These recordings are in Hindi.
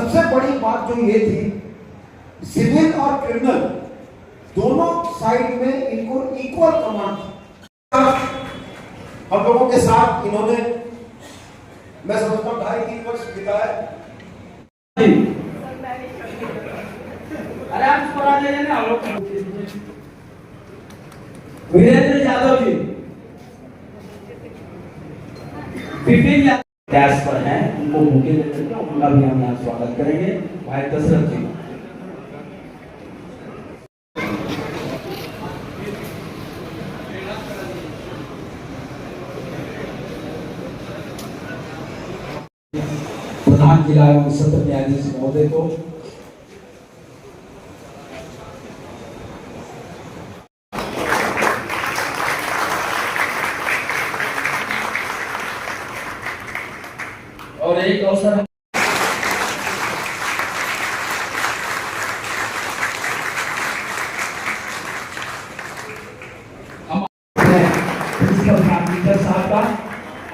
सबसे बड़ी बात जो ये थी, सिविल और क्रिमिनल दोनों साइड में इनको इक्वल कमांड था। हम लोगों के साथ इन्होंने, मैं समझता हूँ 2.5-3 वर्ष बिताए। अरे आप पढ़ा दे ना वीरेंद्र यादव जी 15 टैक्स पर हैं, उनको मौके देकर उनका भी हम यहाँ स्वागत करेंगे। भाई दशरथ जी प्रधान जिला एवं सत्र न्यायाधीश महोदय को और एक अवसर साहब का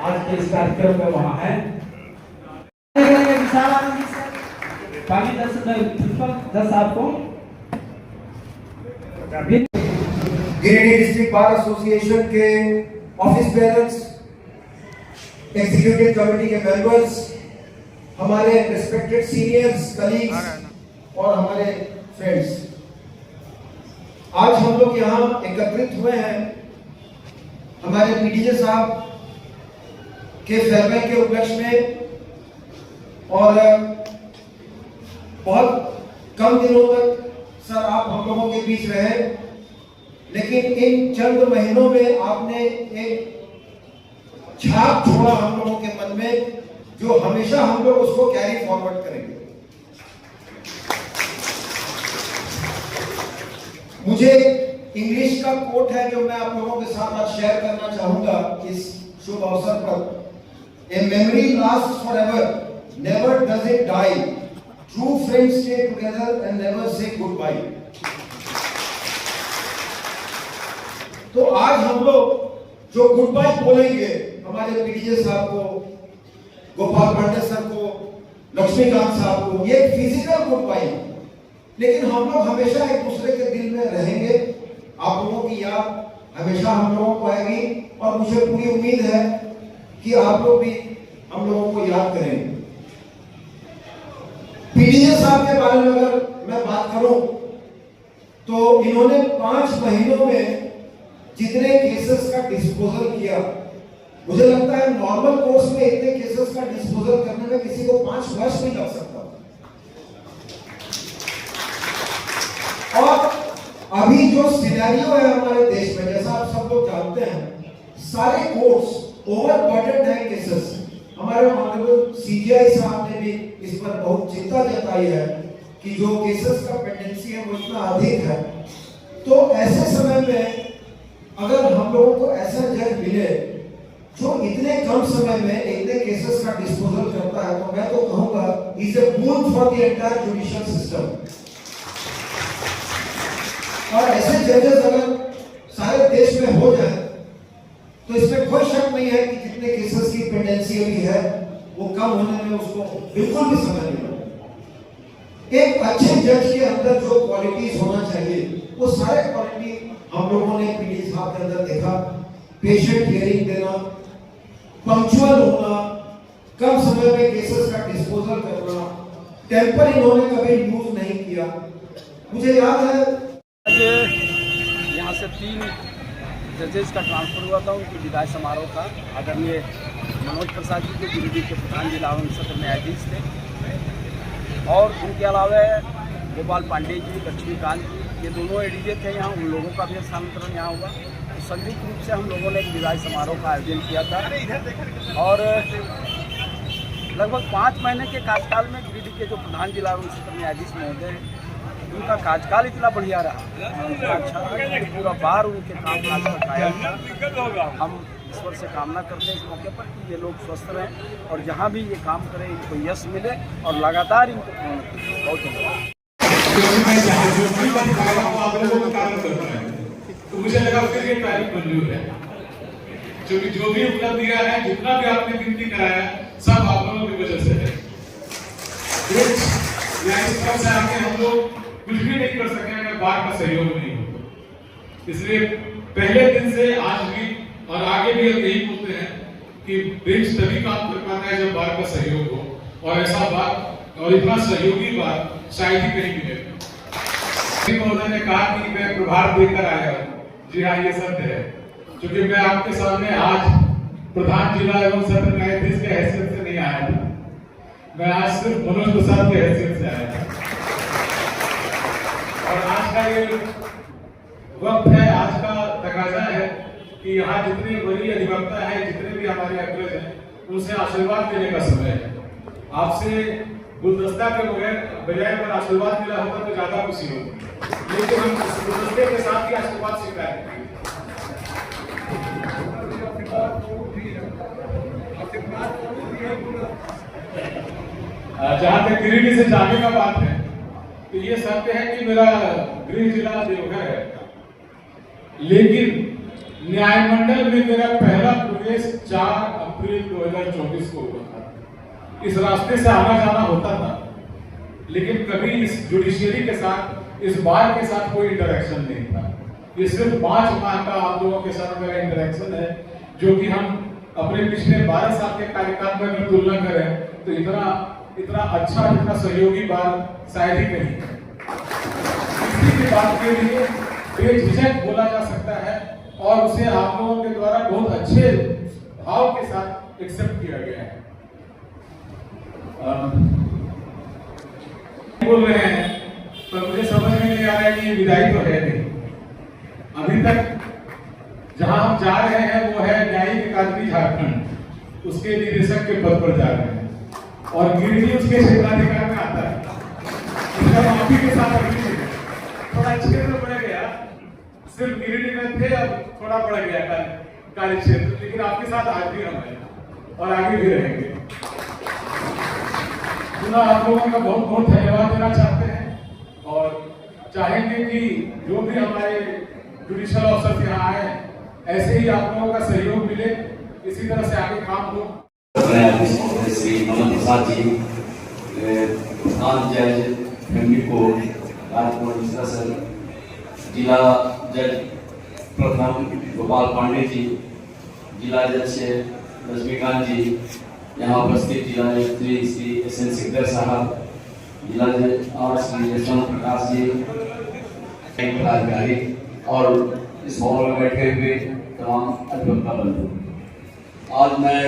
आज के इस कार्यक्रम में वहां है आपको गिरिडीह डिस्ट्रिक्ट बार एसोसिएशन के ऑफिस बेयरर्स, एग्जीक्यूटिव कमेटी के मेंबर्स, हमारे रिस्पेक्टेड सीनियर्स, कलीग्स और हमारे फ्रेंड्स, आज हम लोग यहाँ एकत्रित हुए हैं हमारे पीडीजे साहब के फेयरवेल के उपलक्ष्य में। और बहुत कम दिनों तक सर आप हम लोगों के बीच रहे, लेकिन इन चंद महीनों में आपने एक छाप छोड़ा हम लोगों के मन में, जो हमेशा हम लोग उसको कैरी फॉरवर्ड करेंगे। मुझे इंग्लिश का कोट है जो मैं आप लोगों के साथ आज शेयर करना चाहूंगा इस शुभ अवसर पर। A memory lasts forever, never does it die, true friends stay together and never say goodbye। तो आज हम लोग जो गुड बाय बोलेंगे हमारे पीडीजे साहब को, गोपाल पांडे सर को, लक्ष्मीकांत साहब को, ये फिजिकल गुड बाय, लेकिन हम लोग हमेशा एक दूसरे के दिल में रहेंगे। आप लोगों की याद हमेशा हम लोगों को आएगी और मुझे पूरी उम्मीद है कि आप लोग भी हम लोगों को याद करेंगे। पीडीजे साहब के बारे में अगर मैं बात करूं तो इन्होंने 5 महीनों में जितने केसेस का डिस्पोजल किया, मुझे लगता है नॉर्मल कोर्स में इतने केसेस का डिस्पोजल करने में किसी को 5 वर्ष नहीं लग सकता। और अभी जो सिनेरियो है हमारे देश में, जैसा आप सब लोग जानते हैं, सारे कोर्ट्स ओवरबर्डन्ड है केसेस। हमारे माननीय सीजीआई साहब ने भी इस पर बहुत चिंता जताई है कि जो केसेस का पेंडेंसी है वो इतना अधिक है। तो ऐसे समय में अगर हम लोगों को ऐसा जज मिले जो इतने कम समय में इतने केसेस का डिस्पोजल करता है, तो मैं तो कहूंगा is a boon for the entire judicial system. और ऐसे जजेस अगर सारे देश में हो जाए तो इसमें कोई शक नहीं है कि जितने केसेस की पेंडेंसी अभी है वो कम होने में उसको बिल्कुल भी समय नहीं लगता। एक अच्छे जज के अंदर जो क्वालिटीज होना चाहिए वो सारे क्वालिटी हम लोगों ने पीडी साहब के अंदर देखा। पेशेंट हियरिंग देना, पंक्चुअल होना, कम समय में केसेस का डिस्पोजल करना, टेम्पर इन्होंने कभी यूज नहीं किया। मुझे याद है यहाँ से 3 जजेस का ट्रांसफर हुआ था उनकी विदाई समारोह का। आदरणीय मनोज प्रसाद जी जो गिरिडीह के प्रधान जिला एवं सत्र न्यायाधीश थे, और उनके अलावा गोपाल पांडे जी, लक्ष्मीकांत जी, ये दोनों एडीजे थे यहाँ, उन लोगों का भी स्थानांतरण यहाँ हुआ। तो संयुक्त रूप से हम लोगों ने एक विदाई समारोह का आयोजन किया था। और लगभग 5 महीने के कार्यकाल में गिरिडीह के जो प्रधान जिला एवं सत्र न्यायाधीश महोदय, उनका कार्यकाल इतना बढ़िया रहा, अच्छा पूरा बार उनके काम काज पर कायम। हम ईश्वर से कामना करते हैं इस मौके पर कि ये लोग स्वस्थ रहें और जहाँ भी ये काम करें इनको यश मिले और लगातार इनको बहुत धन्यवाद। तो मुझे लगा फिर ये तारीफ मंजूर है, क्योंकि जो भी उपलब्धियां हैं, जितना भी आपने गिनती कराया, सब आप लोगों की वजह से है। या इस तरह से आगे हम लोग कुछ भी नहीं कर सके अगर बार का सहयोग नहीं हो। इसलिए पहले दिन से आज भी और आगे भी हम यही बोलते हैं कि बेंच तभी काम कर पाता है जब बार का सहयोग हो, और ऐसा बात और इतना सहयोगी बात शायद ही कहीं मिलेगा। महोदय ने कहा कि मैं प्रभार देकर आया हूँ, जी हाँ ये सत्य है, क्योंकि मैं आपके सामने आज प्रधान जिला एवं सत्र न्यायाधीश के हैसियत से नहीं आया था, मैं आज सिर्फ मनोज प्रसाद के हैसियत से आया था। और आज का ये वक्त है, आज का तकाजा है कि यहाँ जितने वरीय अधिवक्ता है, जितने भी हमारे अग्रज हैं, उनसे आशीर्वाद देने का समय है। आपसे गुलदस्ता के बजाय अगर आशीर्वाद मिला होता तो ज्यादा खुशी होती, लेकिन हम गुलदस्ते के साथ ही आशीर्वाद स्वीकार करेंगे। जहाँ तक गिरिडीह से जाने का बात है, तो ये सत्य है कि मेरा गृह जिला देवघर है, लेकिन न्यायमंडल में मेरा पहला प्रवेश 4 अप्रैल 2024 को हुआ था। इस रास्ते से आना जाना होता था, लेकिन कभी इस जुडिशियरी के साथ, इस बार के साथ कोई इंटरेक्शन नहीं था। ये सिर्फ 5 माह का आप लोगों के साथ मेरा इंटरेक्शन है, जो कि हम अपने पिछले 12 साल के कार्यकाल में अगर तुलना करें तो इतना अच्छा, इतना सहयोगी बात शायद ही कहीं है। इसी की बात के लिए बेझिझक बोला जा सकता है और उसे आप लोगों के द्वारा बहुत अच्छे भाव के साथ एक्सेप्ट किया गया है। बोल रहे हैं पर मुझे समझ में नहीं आ रहा है कि ये विदाई तो है नहीं। अभी तक जहां हम जा रहे हैं वो है न्यायिक अकादमी झारखंड, उसके निदेशक के पद पर जा रहे हैं, और गिरिडीह उसके क्षेत्राधिकार में आता है। इसका माफी के साथ अभी थोड़ा क्षेत्र बढ़ गया, सिर्फ गिरिडीह में थे, अब थोड़ा बढ़ गया कार्य क्षेत्र, लेकिन आपके साथ आज भी हम हैं और आगे भी रहेंगे। आप लोगों का बहुत बहुत धन्यवाद देना चाहते हैं और चाहेंगे कि जो भी हमारे जुडिशियल ऑफिसर्स यहाँ आए, ऐसे ही आप लोगों का सहयोग मिले, इसी तरह से आगे काम हो। श्री मनोज प्रसाद जी, प्रधान जज फैमिली को राजकुमार मिश्रा सर, जिला जज प्रथम गोपाल पांडे जी, जिला जज से रजनीकांत जी, यहाँ उपस्थित जिला जज श्री एस.एन. सिकदर साहब, जिला जज और श्री यशवंत प्रकाश जी, पदाधिकारी और इस भवन में बैठे हुए तमाम अधिवक्ता बंधु, आज मैं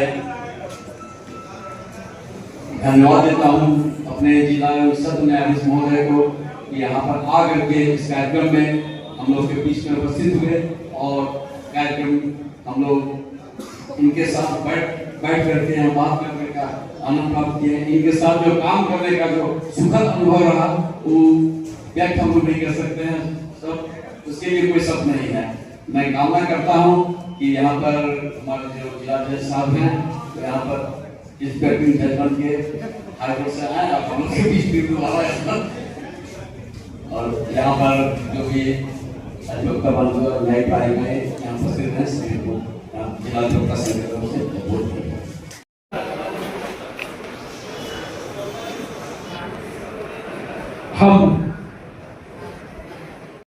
धन्यवाद देता हूँ अपने जिला सत्र न्यायाधीश महोदय को कि यहाँ पर आ करके इस कार्यक्रम में हम लोग के बीच में उपस्थित हुए और कार्यक्रम हम लोग इनके साथ बैठ करके यहाँ बात करने का आनंद प्राप्त किया। इनके साथ जो काम करने का जो सुखद अनुभव रहा वो व्यक्त हम लोग नहीं कर सकते हैं, सब उसके लिए कोई शब्द नहीं है। मैं कामना करता हूँ कि यहाँ पर हमारे जो जिला जज साहब हैं, तो यहाँ पर इस जजमेंट के हाईकोर्ट से आए और हम लोग के बीच में वाला है, और यहाँ पर जो भी अधिवक्ता बंधु और न्यायिक आए यहाँ उपस्थित हैं, सभी को जिला अधिवक्ता संघ की तरफ से बहुत हम